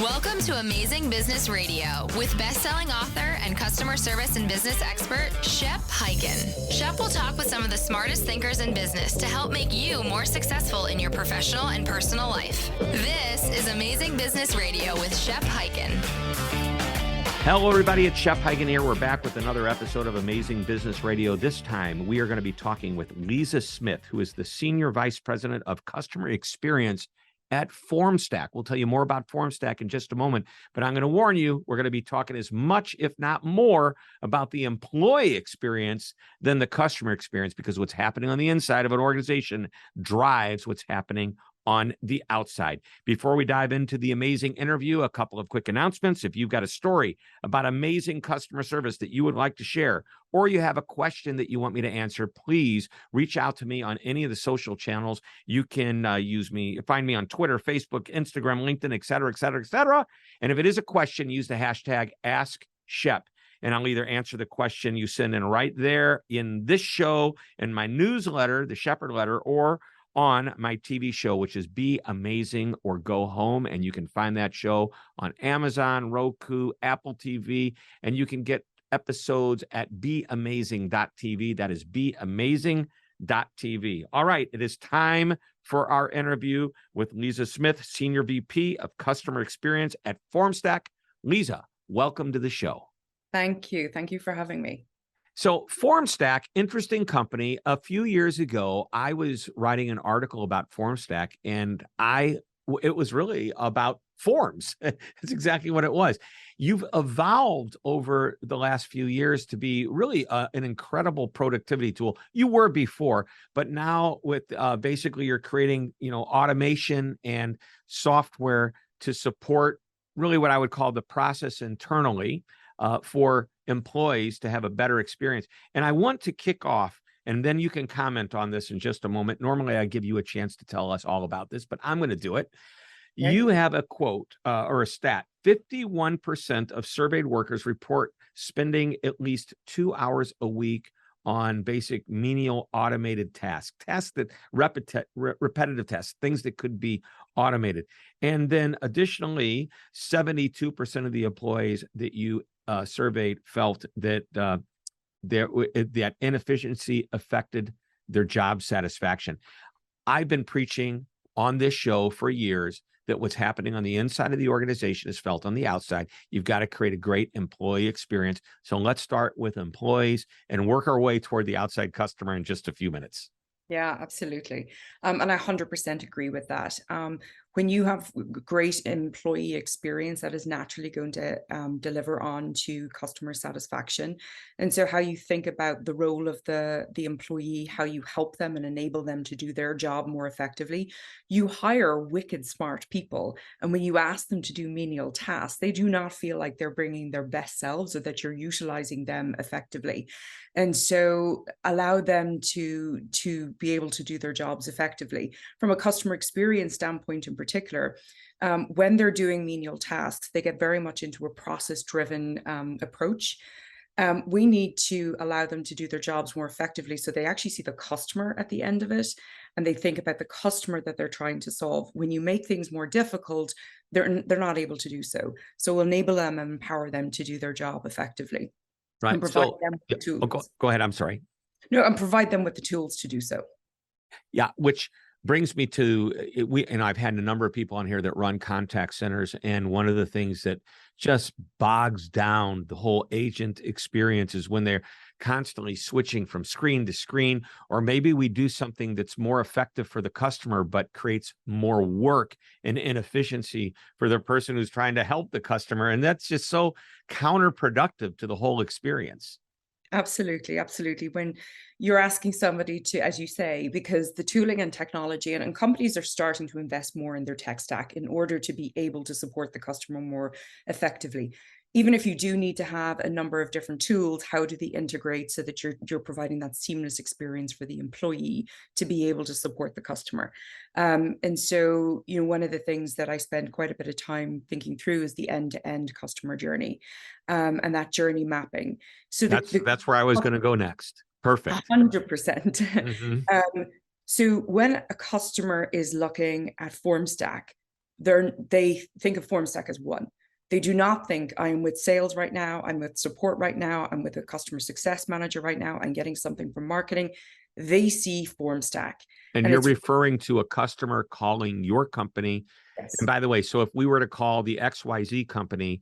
Welcome to Amazing Business Radio with best-selling author and customer service and business expert, Shep Hyken. Shep will talk with some of the smartest thinkers in business to help make you more successful in your professional and personal life. This is Amazing Business Radio with Shep Hyken. Hello, everybody. It's Shep Hyken here. We're back with another episode of Amazing Business Radio. This time, we are going to be talking with Liza Smyth, who is the Senior Vice President of Customer Experience at Formstack. We'll tell you more about Formstack in just a moment, but I'm going to warn you, we're going to be talking as much, if not more, about the employee experience than the customer experience, because what's happening on the inside of an organization drives what's happening on the outside. Before we dive into the amazing interview, a couple of quick announcements. If you've got a story about amazing customer service that you would like to share, or you have a question that you want me to answer, please reach out to me on any of the social channels. You can find me on Twitter, Facebook, Instagram, LinkedIn, et cetera, et cetera, et cetera. And if it is a question, use the hashtag AskShep. And I'll either answer the question you send in right there in this show, in my newsletter, the Shepherd Letter, or on my TV show, which is Be Amazing or Go Home. And you can find that show on Amazon, Roku, Apple TV, and you can get episodes at beamazing.tv. That is beamazing.tv. All right, it is time for our interview with Liza Smyth, Senior VP of Customer Experience at Formstack. Liza, welcome to the show. Thank you. Thank you for having me. So Formstack, interesting company. A few years ago, I was writing an article about Formstack, and it was really about forms. That's exactly what it was. You've evolved over the last few years to be really an incredible productivity tool. You were before, but now with basically you're creating, automation and software to support really what I would call the process internally for employees to have a better experience. And I want to kick off, and then you can comment on this in just a moment. Normally, I give you a chance to tell us all about this, but I'm going to do it. Okay. You have a quote or a stat. 51% of surveyed workers report spending at least 2 hours a week on basic menial automated tasks that repetitive tasks, things that could be automated. And then additionally, 72% of the employees that you surveyed felt that that inefficiency affected their job satisfaction. I've been preaching on this show for years that what's happening on the inside of the organization is felt on the outside. You've got to create a great employee experience. So let's start with employees and work our way toward the outside customer in just a few minutes. Yeah, absolutely. And I 100% agree with that. When you have great employee experience, that is naturally going to deliver on to customer satisfaction. And so how you think about the role of the employee, how you help them and enable them to do their job more effectively, you hire wicked smart people. And when you ask them to do menial tasks, they do not feel like they're bringing their best selves or that you're utilizing them effectively. And so allow them to be able to do their jobs effectively. From a customer experience standpoint in particular, when they're doing menial tasks, they get very much into a process-driven approach. We need to allow them to do their jobs more effectively so they actually see the customer at the end of it, and they think about the customer that they're trying to solve. When you make things more difficult, they're not able to do so. So we'll enable them and empower them to do their job effectively. Right. And provide them with the tools. Go ahead. I'm sorry. No, and provide them with the tools to do so. Yeah, which brings me to I've had a number of people on here that run contact centers, and one of the things that just bogs down the whole agent experience is when they're constantly switching from screen to screen, or maybe we do something that's more effective for the customer but creates more work and inefficiency for the person who's trying to help the customer, and that's just so counterproductive to the whole experience. Absolutely, absolutely. When you're asking somebody to, as you say, because the tooling and technology and companies are starting to invest more in their tech stack in order to be able to support the customer more effectively. Even if you do need to have a number of different tools, how do they integrate so that you're providing that seamless experience for the employee to be able to support the customer? And so, one of the things that I spend quite a bit of time thinking through is the end-to-end customer journey, and that journey mapping. So that's where I was going to go next. Perfect. 100%. Mm-hmm. So when a customer is looking at Formstack, they think of Formstack as one. They do not think I'm with sales right now, I'm with support right now, I'm with a customer success manager right now, I'm getting something from marketing. They see Formstack. And you're referring to a customer calling your company. Yes. And by the way, so if we were to call the XYZ company,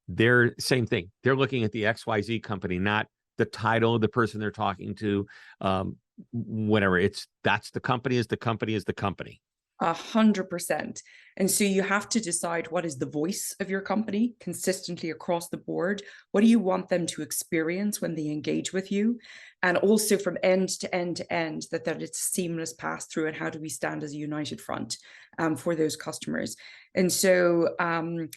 they're same thing. They're looking at the XYZ company, not the title of the person they're talking to, whatever. That's the company is the company is the company. 100%. And so you have to decide what is the voice of your company consistently across the board. What do you want them to experience when they engage with you? And also from end to end to end, that it's a seamless pass through, and how do we stand as a united front for those customers? And so I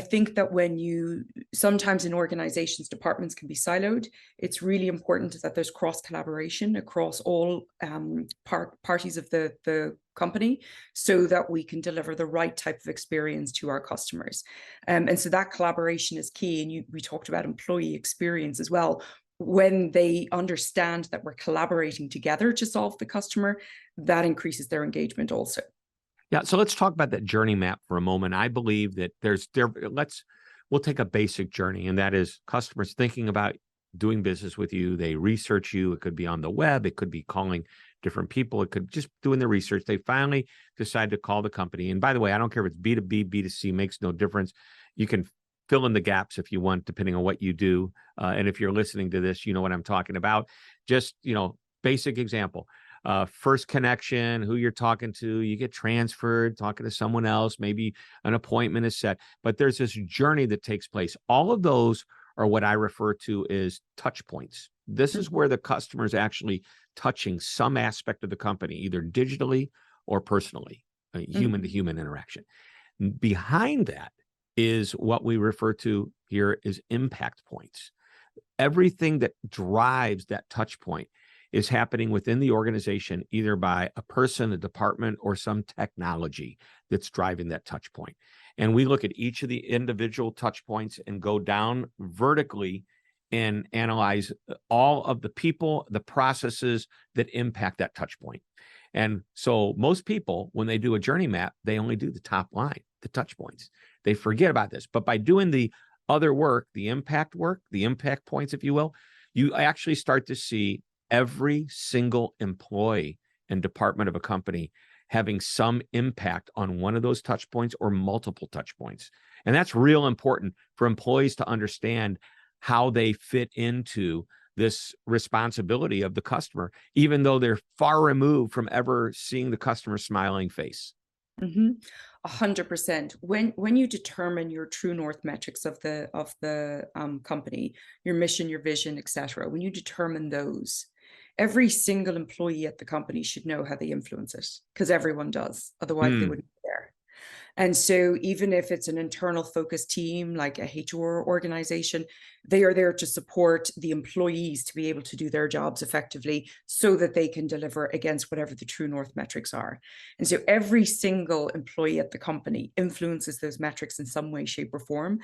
think that sometimes in organizations, departments can be siloed. It's really important that there's cross collaboration across all parties of the company, so that we can deliver the right type of experience to our customers. And so that collaboration is key. And we talked about employee experience as well. When they understand that we're collaborating together to solve the customer, that increases their engagement also. Yeah, so let's talk about that journey map for a moment. I believe that we'll take a basic journey, and that is customers thinking about doing business with you. They research you. It could be on the web. It could be calling different people. It could just doing the research. They finally decide to call the company. And by the way, I don't care if it's B2B, B2C, makes no difference. You can fill in the gaps if you want, depending on what you do. And if you're listening to this, you know what I'm talking about. Just, basic example. First connection, who you're talking to, you get transferred, talking to someone else, maybe an appointment is set, but there's this journey that takes place. All of those are what I refer to as touch points. This is where the customer is actually touching some aspect of the company, either digitally or personally, human to human interaction. Behind that is what we refer to here as impact points. Everything that drives that touch point is happening within the organization, either by a person, a department, or some technology that's driving that touch point. And we look at each of the individual touch points and go down vertically and analyze all of the people, the processes that impact that touch point. And so most people, when they do a journey map, they only do the top line, the touch points. They forget about this. But by doing the other work, the impact points, if you will, you actually start to see every single employee and department of a company having some impact on one of those touch points or multiple touch points. And that's real important for employees to understand how they fit into this responsibility of the customer, even though they're far removed from ever seeing the customer's smiling face. 100%. When you determine your true north metrics of the company, your mission, your vision, etc., when you determine those, every single employee at the company should know how they influence it, because everyone does. Otherwise, they wouldn't be there. And so even if it's an internal focused team, like a HR organization, they are there to support the employees to be able to do their jobs effectively, so that they can deliver against whatever the true north metrics are. And so every single employee at the company influences those metrics in some way, shape, or form.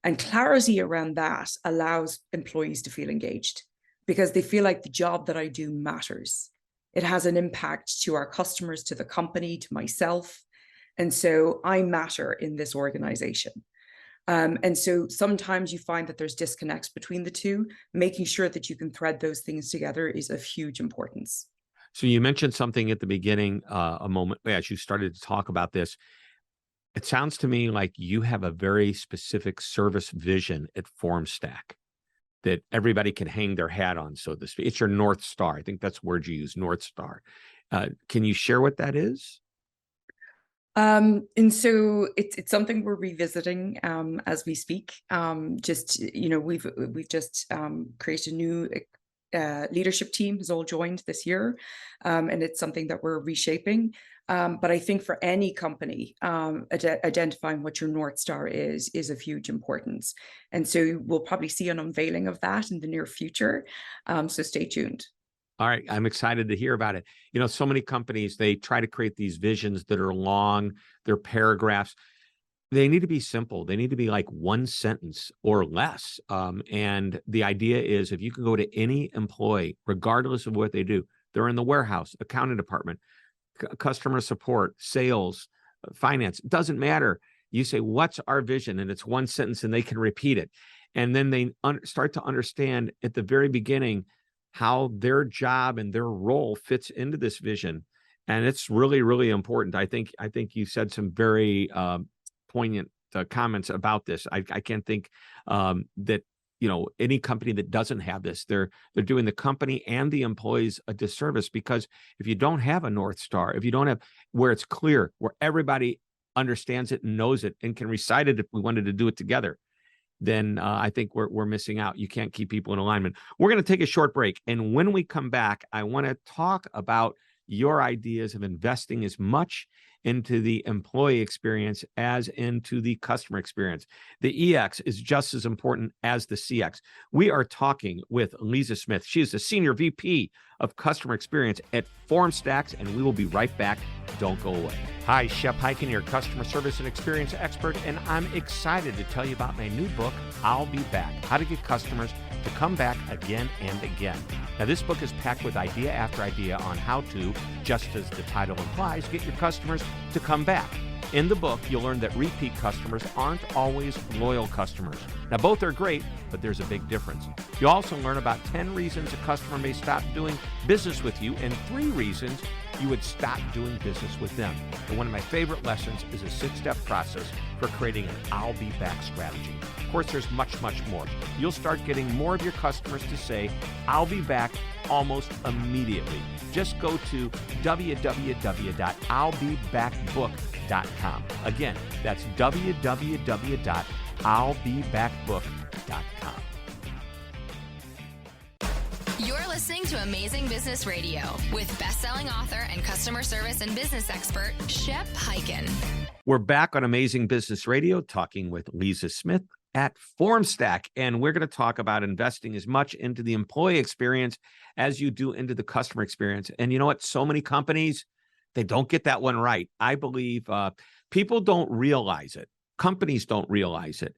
And clarity around that allows employees to feel engaged, because they feel like the job that I do matters. It has an impact to our customers, to the company, to myself. And so I matter in this organization. And so sometimes you find that there's disconnects between the two. Making sure that you can thread those things together is of huge importance. So you mentioned something at the beginning, a moment as you started to talk about this. It sounds to me like you have a very specific service vision at Formstack that everybody can hang their hat on, so to speak. It's your North Star. I think that's the word you use, North Star. Can you share what that is? And so it's something we're revisiting as we speak. We've just created a new leadership team has all joined this year, and it's something that we're reshaping. But I think for any company, identifying what your North Star is of huge importance. And so we'll probably see an unveiling of that in the near future. So stay tuned. All right. I'm excited to hear about it. So many companies, they try to create these visions that are long, they're paragraphs. They need to be simple. They need to be like one sentence or less. And the idea is, if you can go to any employee, regardless of what they do, they're in the warehouse, accounting department, customer support, sales, finance. It doesn't matter. You say, what's our vision? And it's one sentence and they can repeat it. And then they start to understand at the very beginning how their job and their role fits into this vision. And it's really, really important. I think you said some very poignant comments about this. I can't think that, any company that doesn't have this, they're doing the company and the employees a disservice, because if you don't have a North Star, if you don't have where it's clear, where everybody understands it and knows it and can recite it if we wanted to do it together, then I think we're missing out. You can't keep people in alignment. We're going to take a short break. And when we come back, I want to talk about your ideas of investing as much into the employee experience as into the customer experience. The EX is just as important as the CX. We are talking with Liza Smyth. She is the Senior VP of Customer Experience at Formstack, and we will be right back. Don't go away. Hi, Shep Hyken, your customer service and experience expert, and I'm excited to tell you about my new book, I'll Be Back, How to Get Customers to Come Back Again and Again. Now, this book is packed with idea after idea on how to, just as the title implies, get your customers to come back. In the book, you'll learn that repeat customers aren't always loyal customers. Now, both are great, but there's a big difference. You'll also learn about 10 reasons a customer may stop doing business with you and 3 reasons you would stop doing business with them. And one of my favorite lessons is a 6-step process for creating an I'll Be Back strategy. Of course, there's much, much more. You'll start getting more of your customers to say, I'll be back almost immediately. Just go to www.illbebackbook.com. Again, that's www.illbebackbook.com. You're listening to Amazing Business Radio with best-selling author and customer service and business expert, Shep Hyken. We're back on Amazing Business Radio talking with Liza Smyth at Formstack, and we're going to talk about investing as much into the employee experience as you do into the customer experience. And you know what? So many companies, they don't get that one right. I believe people don't realize it. Companies don't realize it.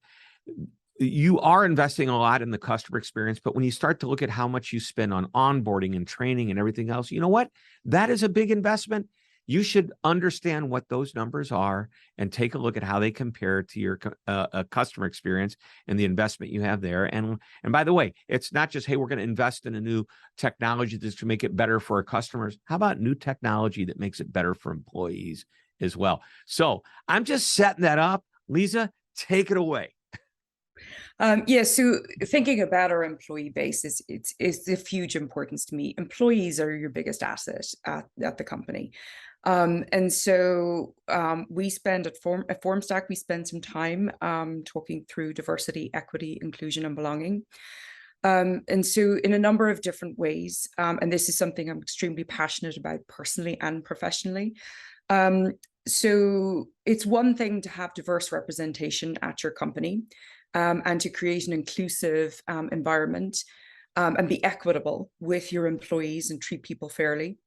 You are investing a lot in the customer experience, but when you start to look at how much you spend on onboarding and training and everything else, you know what? That is a big investment. You should understand what those numbers are and take a look at how they compare to your customer experience and the investment you have there. And by the way, it's not just, hey, we're going to invest in a new technology that's to make it better for our customers. How about new technology that makes it better for employees as well? So I'm just setting that up. Liza, take it away. So thinking about our employee base is of huge importance to me. Employees are your biggest asset at the company. And so we spend at Formstack, we spend some time talking through diversity, equity, inclusion, and belonging. And so in a number of different ways, and this is something I'm extremely passionate about personally and professionally. So it's one thing to have diverse representation at your company, and to create an inclusive environment, and be equitable with your employees and treat people fairly.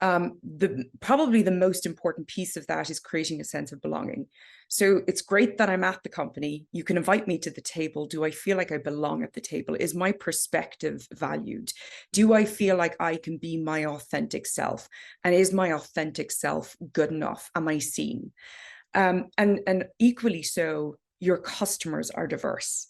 Probably the most important piece of that is creating a sense of belonging. So it's great that I'm at the company. You can invite me to the table. Do I feel like I belong at the table? Is my perspective valued? Do I feel like I can be my authentic self? And is my authentic self good enough? Am I seen? And equally so, your customers are diverse.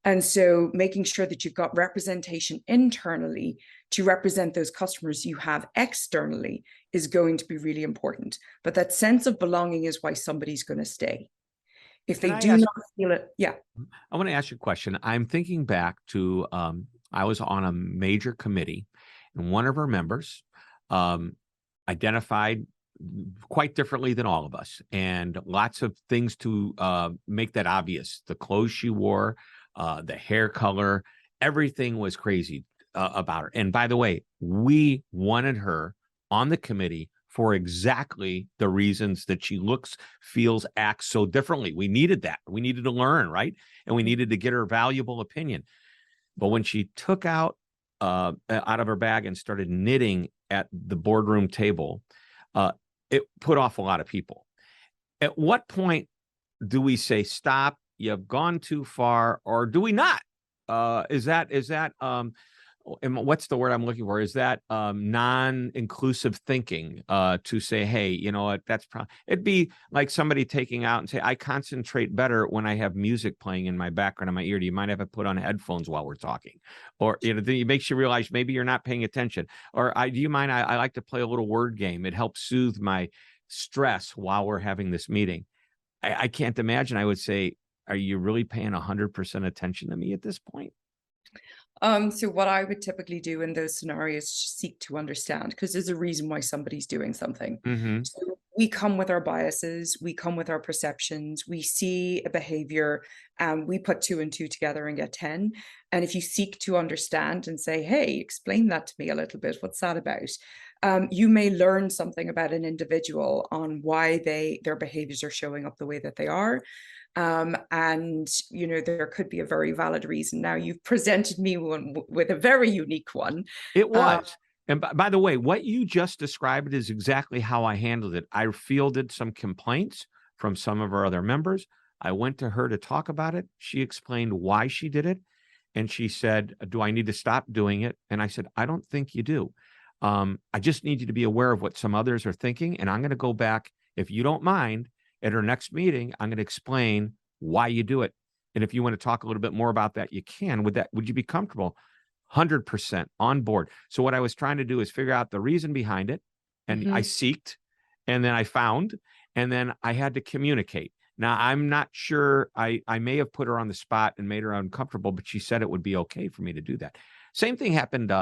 And so making sure that you've got representation internally to represent those customers you have externally is going to be really important. But that sense of belonging is why somebody's going to stay. If they do not feel it, yeah. I want to ask you a question. I'm thinking back to, I was on a major committee, and one of our members identified quite differently than all of us, and lots of things to make that obvious. The clothes she wore, the hair color, everything was crazy about her. And by the way, we wanted her on the committee for exactly the reasons that she looks, feels, acts so differently. We needed that. We needed to learn, right? And we needed to get her valuable opinion. But when she took out of her bag and started knitting at the boardroom table, it put off a lot of people. At what point do we say, stop, you've gone too far, or do we not? Is that and what's the word I'm looking for? Is that non-inclusive thinking to say, hey, you know what, that's probably, it'd be like somebody taking out and say, I concentrate better when I have music playing in my background in my ear. Do you mind if I put on headphones while we're talking? Or, you know, it makes you realize maybe you're not paying attention. Or do you mind? I like to play a little word game. It helps soothe my stress while we're having this meeting. I can't imagine. I would say, are you really paying 100% attention to me at this point? So what I would typically do in those scenarios is seek to understand, because there's a reason why somebody's doing something. Mm-hmm. So we come with our biases, we come with our perceptions, we see a behavior, and we put two and two together and get 10. And if you seek to understand and say, hey, explain that to me a little bit, what's that about? You may learn something about an individual on why their behaviors are showing up the way that they are. And you know, there could be a very valid reason. Now you've presented me with a very unique one. It uh, was. And by the way, what you just described is exactly how I handled it. I fielded some complaints from some of our other members. I went to her to talk about it. She explained why she did it. And she said, do I need to stop doing it? And I said, I don't think you do. I just need you to be aware of what some others are thinking. And I'm going to go back, if you don't mind, at our next meeting, I'm going to explain why you do it. And if you want to talk a little bit more about that, you can. Would you be comfortable? 100% on board. So what I was trying to do is figure out the reason behind it. And I mhm. seeked, and then I found, and then I had to communicate. Now, I'm not sure, I may have put her on the spot and made her uncomfortable, but she said it would be okay for me to do that. Same thing happened.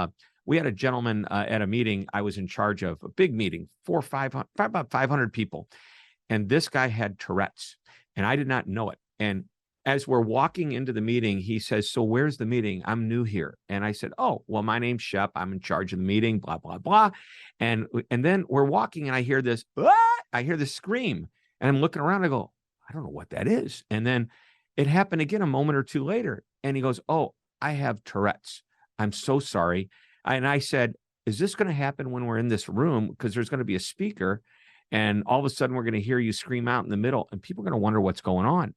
We had a gentleman at a meeting I was in charge of, a big meeting, about 500 people. And this guy had Tourette's, and I did not know it. And as we're walking into the meeting, he says, so where's the meeting? I'm new here. And I said, oh, well, my name's Shep. I'm in charge of the meeting, blah, blah, blah. And then we're walking, and I hear this, I hear this scream. And I'm looking around. I go, I don't know what that is. And then it happened again a moment or two later. And he goes, oh, I have Tourette's. I'm so sorry. And I said, is this going to happen when we're in this room? Because there's going to be a speaker, and all of a sudden we're going to hear you scream out in the middle, and people are going to wonder what's going on.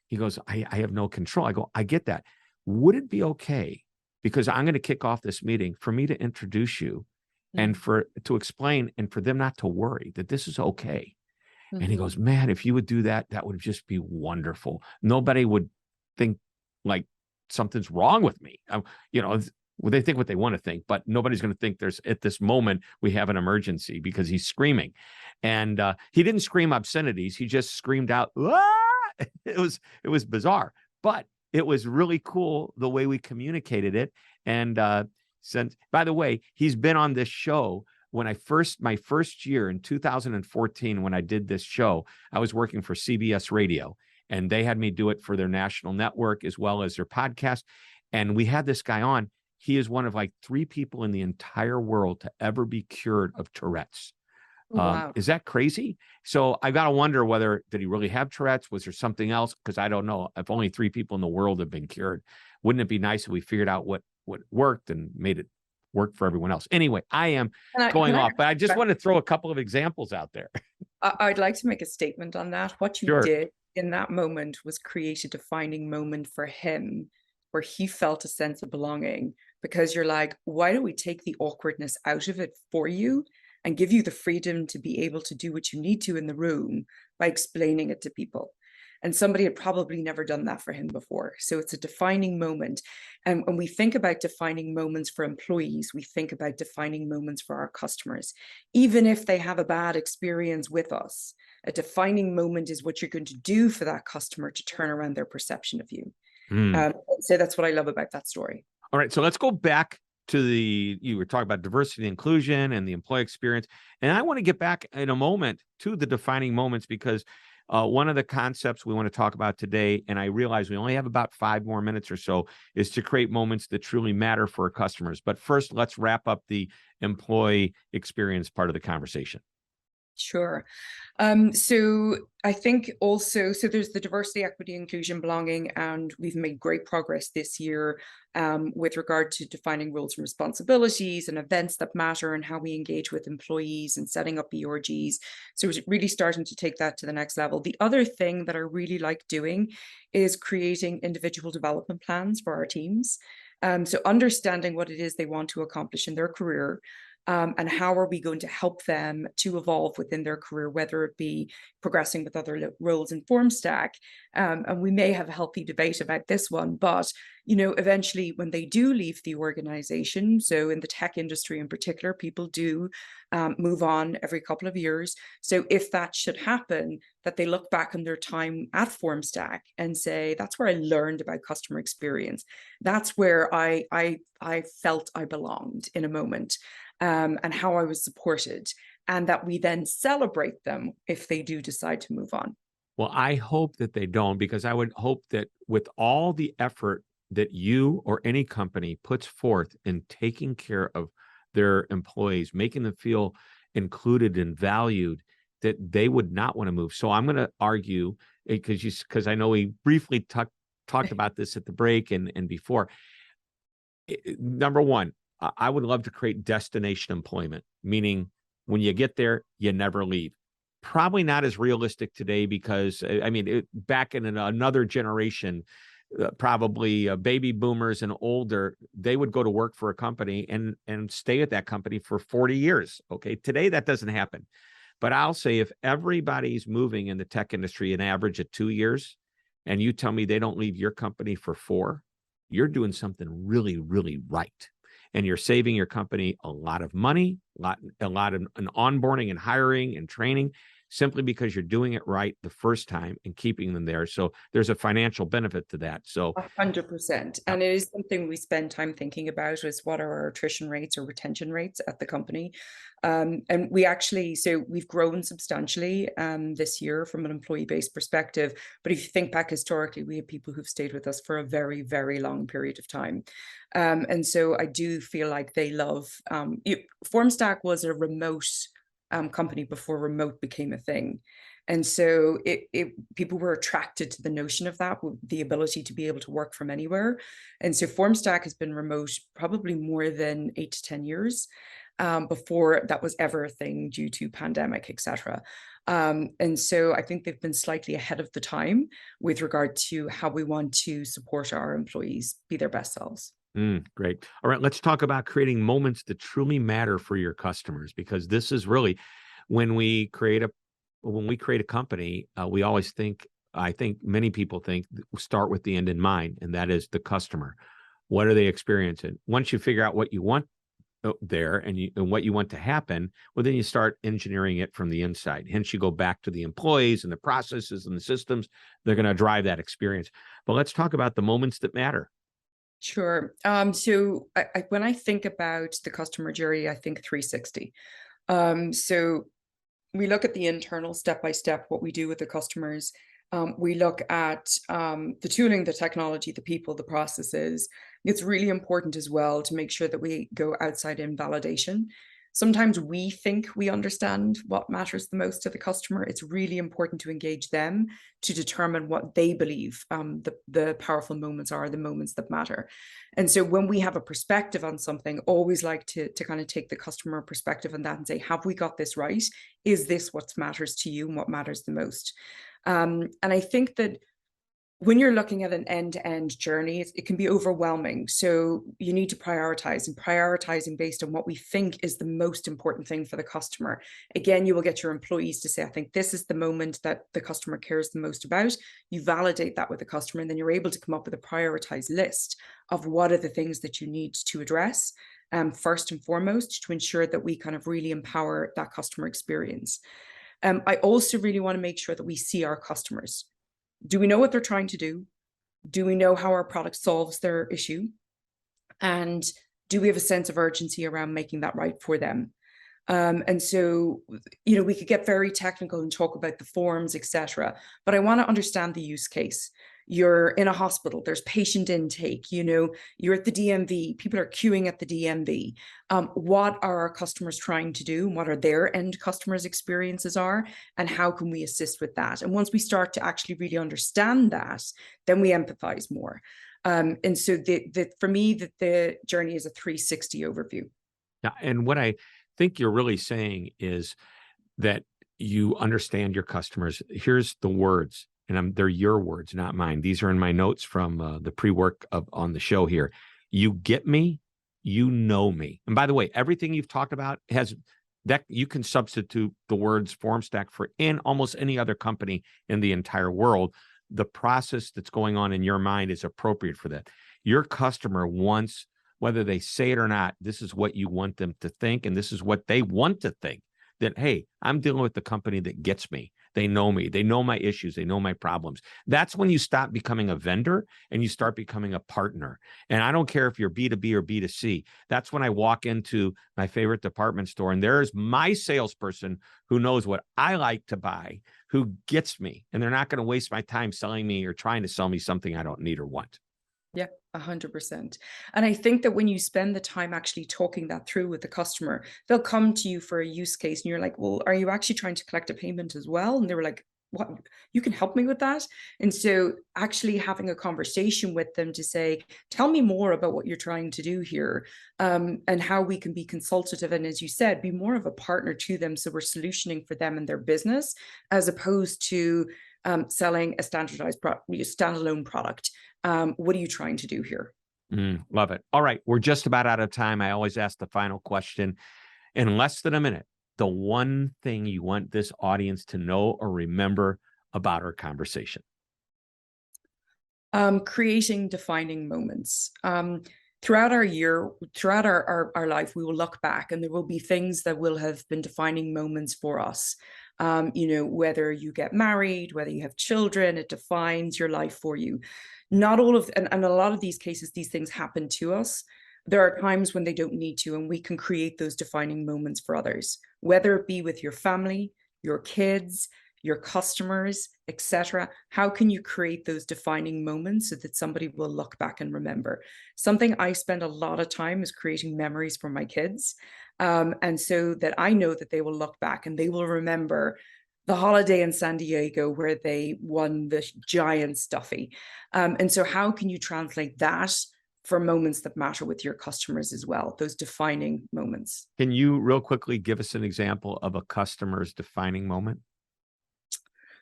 He goes, I have no control. I go, I get that. Would it be okay, because I'm going to kick off this meeting, for me to introduce you and to explain, and for them not to worry that this is okay? And he goes, man, if you would do that, that would just be wonderful. Nobody would think like something's wrong with me. You know, well, they think what they want to think, but nobody's going to think there's, at this moment, we have an emergency, because he's screaming. And he didn't scream obscenities. He just screamed out, ah! It was bizarre, but it was really cool the way we communicated it. And since, by the way, he's been on this show. When my first year in 2014, when I did this show, I was working for CBS Radio, and they had me do it for their national network as well as their podcast. And we had this guy on. He is one of like 3 people in the entire world to ever be cured of Tourette's. Wow. Is that crazy? So I got to wonder, did he really have Tourette's? Was there something else? Because I don't know. If only 3 people in the world have been cured, wouldn't it be nice if we figured out what worked and made it work for everyone else? Anyway, I am going off, but I just want to throw a couple of examples out there. I'd like to make a statement on that. What you Sure. did in that moment was create a defining moment for him, where he felt a sense of belonging, because you're like, why don't we take the awkwardness out of it for you and give you the freedom to be able to do what you need to in the room by explaining it to people? And somebody had probably never done that for him before. So it's a defining moment. And when we think about defining moments for employees, we think about defining moments for our customers. Even if they have a bad experience with us, a defining moment is what you're going to do for that customer to turn around their perception of you. So that's what I love about that story. All right. So let's go back to you were talking about diversity and inclusion and the employee experience. And I want to get back in a moment to the defining moments, because one of the concepts we want to talk about today, and I realize we only have about 5 more minutes or so, is to create moments that truly matter for our customers. But first, let's wrap up the employee experience part of the conversation. Sure. So I think also, so there's the diversity, equity, inclusion, belonging, and we've made great progress this year with regard to defining roles and responsibilities and events that matter and how we engage with employees and setting up ERGs. So we're really starting to take that to the next level. The other thing that I really like doing is creating individual development plans for our teams. So understanding what it is they want to accomplish in their career, and how are we going to help them to evolve within their career, whether it be progressing with other roles in Formstack. And we may have a healthy debate about this one, but eventually when they do leave the organization, so in the tech industry in particular, people do move on every couple of years. So if that should happen, that they look back on their time at Formstack and say, that's where I learned about customer experience. That's where I felt I belonged in a moment. And how I was supported, and that we then celebrate them if they do decide to move on. Well, I hope that they don't, because I would hope that with all the effort that you or any company puts forth in taking care of their employees, making them feel included and valued, that they would not want to move. So I'm going to argue, because I know we briefly talked about this at the break and before. Number one, I would love to create destination employment, meaning when you get there, you never leave. Probably not as realistic today, because back in another generation, probably baby boomers and older, they would go to work for a company and stay at that company for 40 years. Okay. Today, that doesn't happen. But I'll say, if everybody's moving in the tech industry an average of 2 years, and you tell me they don't leave your company for 4, you're doing something really, really right. And you're saving your company a lot of money, a lot of an onboarding and hiring and training, simply because you're doing it right the first time and keeping them there. So there's a financial benefit to that. So 100%. And it is something we spend time thinking about, is what are our attrition rates or retention rates at the company. And we've grown substantially this year from an employee-based perspective. But if you think back historically, we have people who've stayed with us for a very, very long period of time. And so I do feel like they love, Formstack was a remote company before remote became a thing. And so people were attracted to the notion of that, the ability to be able to work from anywhere. And so Formstack has been remote probably more than 8 to 10 years before that was ever a thing, due to pandemic, etc. And so I think they've been slightly ahead of the time with regard to how we want to support our employees be their best selves. Great. All right, let's talk about creating moments that truly matter for your customers, because this is really when we create a company, we always think, I think many people think, start with the end in mind, and that is the customer. What are they experiencing? Once you figure out what you want there and what you want to happen, well, then you start engineering it from the inside. Hence, you go back to the employees and the processes and the systems. They're going to drive that experience. But let's talk about the moments that matter. Sure. So when I think about the customer journey, I think 360. So we look at the internal step-by-step, what we do with the customers. We look at the tooling, the technology, the people, the processes. It's really important as well to make sure that we go outside in validation. Sometimes we think we understand what matters the most to the customer. It's really important to engage them to determine what they believe the powerful moments are, the moments that matter. And so when we have a perspective on something, always like to kind of take the customer perspective on that and say, have we got this right? Is this what matters to you and what matters the most? And I think that when you're looking at an end-to-end journey, it can be overwhelming. So you need to prioritize, and prioritizing based on what we think is the most important thing for the customer. Again, you will get your employees to say, I think this is the moment that the customer cares the most about. You validate that with the customer, and then you're able to come up with a prioritized list of what are the things that you need to address first and foremost, to ensure that we kind of really empower that customer experience. I also really want to make sure that we see our customers. Do we know what they're trying to do? Do we know how our product solves their issue? And do we have a sense of urgency around making that right for them? And so, we could get very technical and talk about the forms, etc. But I want to understand the use case. You're in a hospital, there's patient intake, you're at the DMV, people are queuing at the DMV. What are our customers trying to do? What are their end customers' experiences are? And how can we assist with that? And once we start to actually really understand that, then we empathize more. And so for me, the journey is a 360 overview. Yeah, and what I think you're really saying is that you understand your customers. Here's the words, and they're your words, not mine. These are in my notes from the pre-work on the show here. You get me, you know me. And by the way, everything you've talked about has that you can substitute the words Formstack for in almost any other company in the entire world. The process that's going on in your mind is appropriate for that. Your customer wants, whether they say it or not, this is what you want them to think, and this is what they want to think, that, hey, I'm dealing with the company that gets me. They know me. They know my issues. They know my problems. That's when you stop becoming a vendor and you start becoming a partner. And I don't care if you're B2B or B2C. That's when I walk into my favorite department store and there's my salesperson who knows what I like to buy, who gets me, and they're not going to waste my time selling me or trying to sell me something I don't need or want. Yeah, 100%. And I think that when you spend the time actually talking that through with the customer, they'll come to you for a use case and you're like, well, are you actually trying to collect a payment as well? And they were like, what, you can help me with that? And so actually having a conversation with them to say, tell me more about what you're trying to do here, and how we can be consultative. And as you said, be more of a partner to them. So we're solutioning for them and their business, as opposed to selling a standardized standalone product. What are you trying to do here? Love it. All right. We're just about out of time. I always ask the final question in less than a minute. The one thing you want this audience to know or remember about our conversation. Creating defining moments. Throughout our year, throughout our life, we will look back and there will be things that will have been defining moments for us. Whether you get married, whether you have children, it defines your life for you. Not all of, and a lot of these cases, these things happen to us. There are times when they don't need to, and we can create those defining moments for others, whether it be with your family, your kids, your customers, etc. How can you create those defining moments so that somebody will look back and remember? Something I spend a lot of time is creating memories for my kids. And so that I know that they will look back and they will remember the holiday in San Diego where they won the giant stuffy. And so how can you translate that for moments that matter with your customers as well, those defining moments? Can you real quickly give us an example of a customer's defining moment?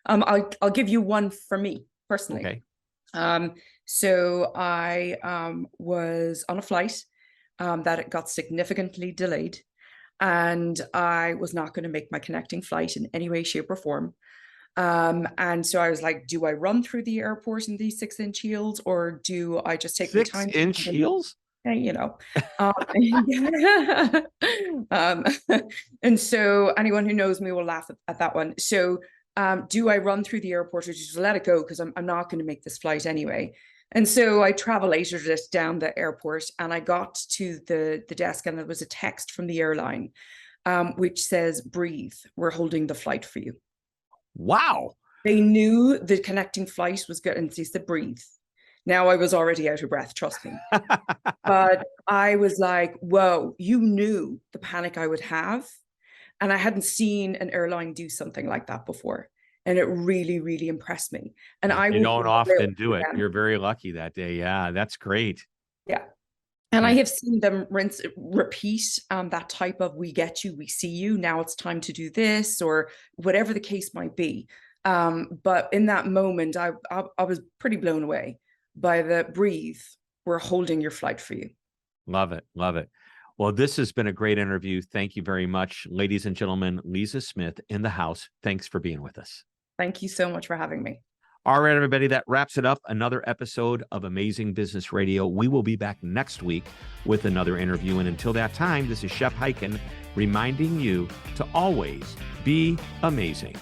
I'll give you one for me personally. Okay. So I was on a flight that it got significantly delayed, and I was not going to make my connecting flight in any way, shape, or form. And so I was like, do I run through the airport in these 6-inch heels, or do I just take the time? 6-inch heels? And so anyone who knows me will laugh at that one. So do I run through the airport or just let it go because I'm not going to make this flight anyway? And so I travelated it down the airport, and I got to the desk, and there was a text from the airline, which says, breathe, we're holding the flight for you. Wow. They knew the connecting flight was good, and they said, breathe. Now I was already out of breath, trust me. But I was like, whoa, you knew the panic I would have. And I hadn't seen an airline do something like that before. And it really, really impressed me. And you don't often do it. You're very lucky that day. Yeah, that's great. Yeah. And I have seen them repeat that type of, we get you, we see you, now it's time to do this, or whatever the case might be. But in that moment, I was pretty blown away by the breathe, we're holding your flight for you. Love it. Love it. Well, this has been a great interview. Thank you very much. Ladies and gentlemen, Liza Smyth in the house. Thanks for being with us. Thank you so much for having me. All right, everybody, that wraps it up. Another episode of Amazing Business Radio. We will be back next week with another interview. And until that time, this is Shep Hyken reminding you to always be amazing.